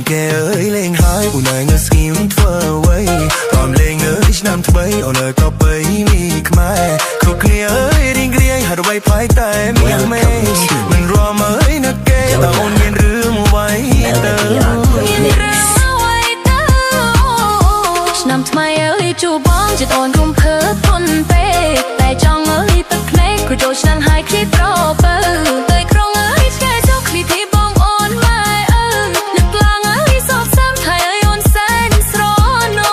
ងគេអើយលេងហើយអូនឯងនៅស្ងៀមធ្វើអ្វីតាមលេងអើយឆ្នាំថ្មីអូននៅក៏បីមីខ្មែរគ្រប់គ្នាអើយរីងរាយហើយអ្វីផ្លែតែមានមេមិនរំអើយណាគេតើអូនមានរឿងអ្វីទៅឆ្នាំថ្មីអើយជួបបងចិត្តអូនរុំភើធន់ពេកតែចង់អើយទឹកភ្នែកក៏ចូលឆ្នាំហើយគិតប្របើទៅក្រុងអើយឆ្ងាយចុះគ្លីធីបងអូនម៉ែអើយនឹកឡើងអើយសោកសាំថៃអើយអូនសែនស្រណង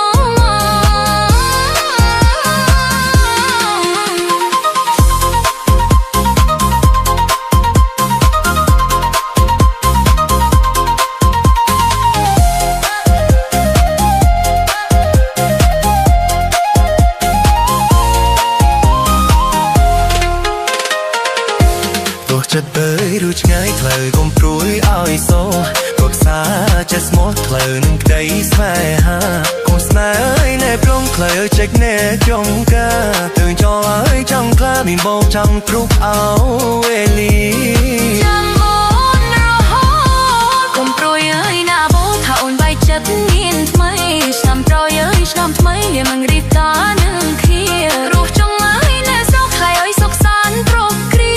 ចិត្តអើយរួចឆ្ងាយផ្លូវកុំព្រួយឲ្យសោរក្សាចិត្តស្មោះផ្លូវនឹងក្តីស្នេហាកុំស្នេហ៍អើយណែព្រមផ្លូវចេញណែចុងកាទើញចោលអើយចង់ខ្លាមានបោកចង់ព្រុសអោវេលីចាំអូនរហូតកុំព្រួយអើយណាបោថាអូនបែកចិត្តមានថ្មីឆ្នាំប្រយអើយឆ្នាំថ្មីវាមិនរីតានឹងគ្នារស់ចង់អើយណែសោកថ្លៃអើយសុខសាន្តគ្រប់គ្រា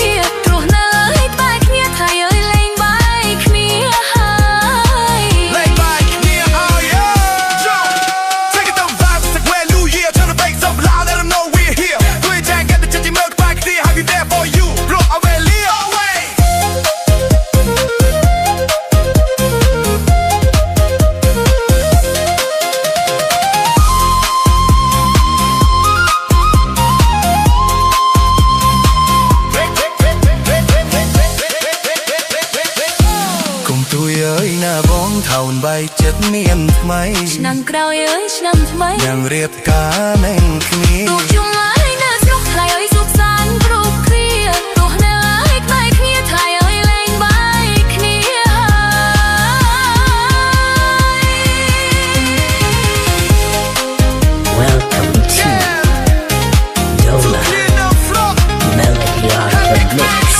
ណាបងថោនបែកចិត្តមានថ្មីឆ្នាំក្រោយអើយឆ្នាំថ្មីយ៉ាងរៀបការនឹងគ្នាទូជុំអើយនៅស្រុកថ្លៃអើយសុខសាន្តគ្រប់គ្នាទោះនៅអើយក្បែរគ្នាថ្លៃអើយលេងបាយគ្នា Welcome to Dola Melody on the mix.